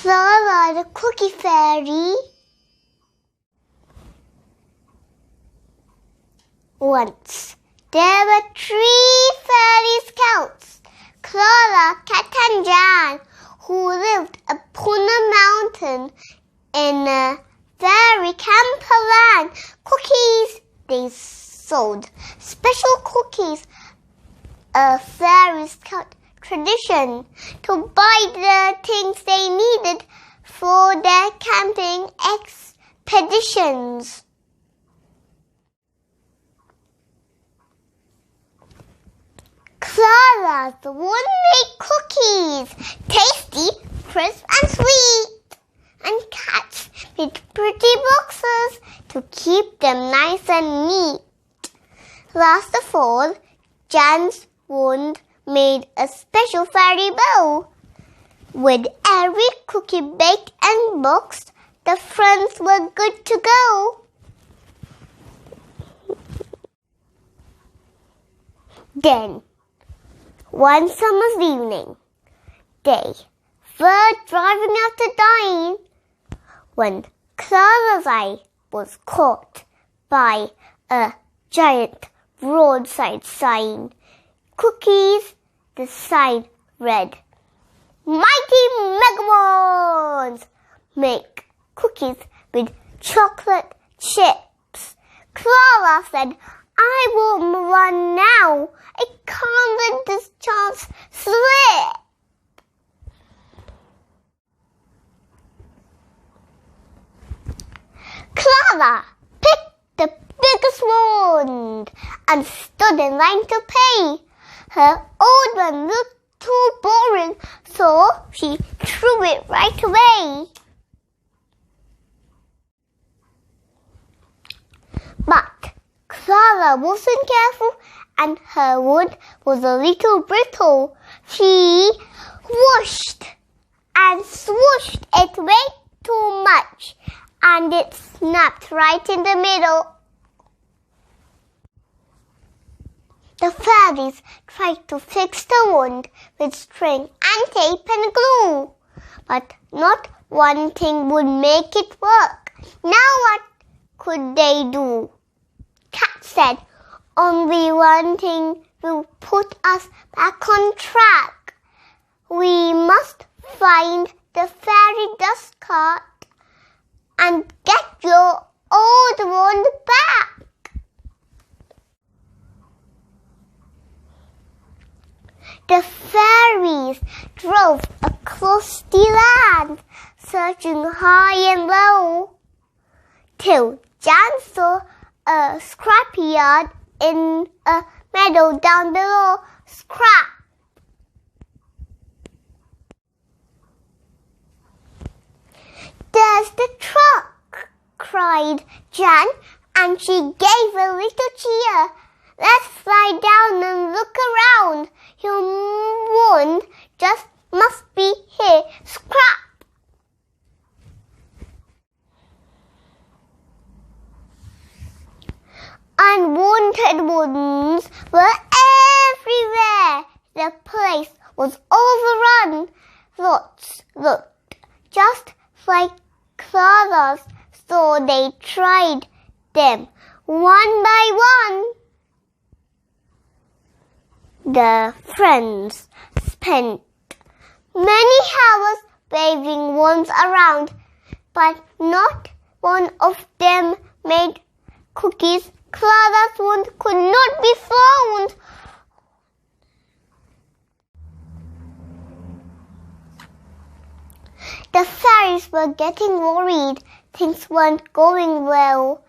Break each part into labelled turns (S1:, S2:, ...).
S1: Clara the Cookie Fairy. Once there were 3 fairy scouts, Clara, Cat and Jan, who lived upon a mountain in a fairy camperland. Cookies they sold, special cookies, a fairy scout tradition, to buy the things they needed for their camping expeditions. Clara's one-made cookies, tasty, crisp and sweet, and Cat's made pretty boxes to keep them nice and neat. Last of all, Jan's wand made a special fairy bowl. With every cookie baked and boxed, the friends were good to go. Then, one summer's evening, they were driving out to dine when Clara's eye was caught by a giant roadside sign. Cookies, the sign read, "Mighty Megamons make cookies with chocolate chips." Clara said, "I won't run now. I can't let this chance slip." Clara picked the biggest wand and stood in line to pay. Her old one looked too boring, so she threw it right away. But Clara wasn't careful, and her wood was a little brittle. She whooshed and swooshed it way too much, and it snapped right in the middle. The fairies tried to fix the wound with string and tape and glue, but not one thing would make it work. Now what could they do? Cat said, "Only one thing will put us back on track. We must find the fairy dust cart and get your old wand back." The fairies drove across the land, searching high and low, till Jan saw a scrapyard in a meadow down below. Scrap! "There's the truck!" cried Jan, and she gave a little cheer. "Let's fly down and look around. Your wand just must be here. Scrap!" Unwanted wands were everywhere. The place was overrun. Lots looked just like Clara's, so they tried them one by one. The friends spent many hours waving wands around, but not one of them made cookies. Clara's wand could not be found. The fairies were getting worried. Things weren't going well.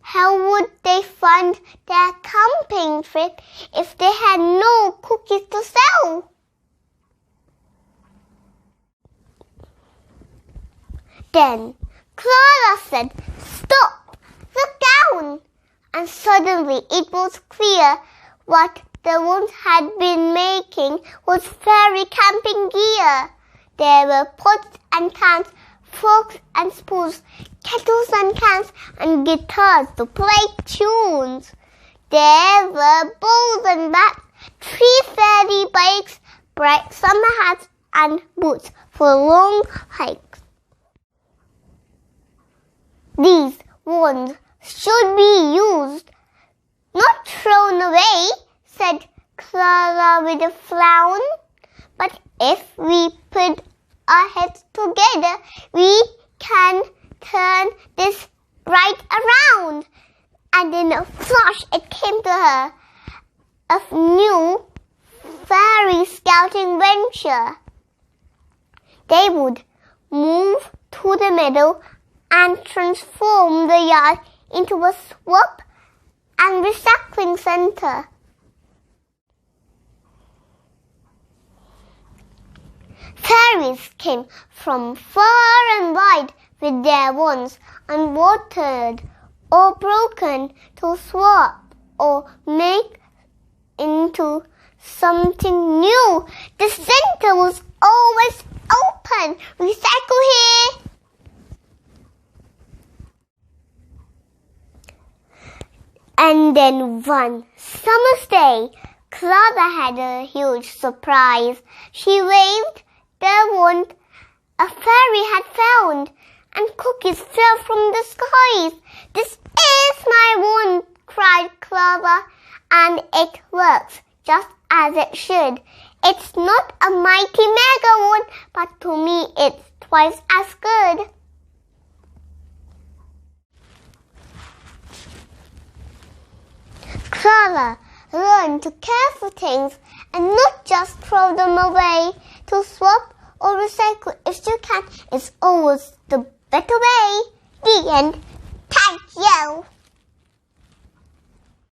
S1: How would they fund their camping trip if they had no cookies to sell? Then Clara said, "Stop! Look down!" And suddenly it was clear what the wands had been making was fairy camping gear. There were pots and pans, forks and spoons, kettles and cans, and guitars to play tunes. There were bowls and bats, 3 fairy bikes, bright summer hats, and boots for long hikes. These wands should be used, not thrown away, said Clara with a frown. But if we put our heads together, we can turn this right around. And in a flash it came to her, a new fairy scouting venture. They would move to the meadow and transform the yard into a swamp and recycling center. Fairies came from far and wide with their wands, unwatered or broken, to swap or make into something new. The center was always open. Recycle here. And then one summer's day, Clara had a huge surprise. She waved the wand a fairy had found, and cookies fell from the skies. This is my wand, cried Clara, and it works just as it should. It's not a mighty mega wand, but to me it's twice as good. Clara learned to care for things and not just throw them away. To swap or recycle if you can is always the better way. The end. Thank you.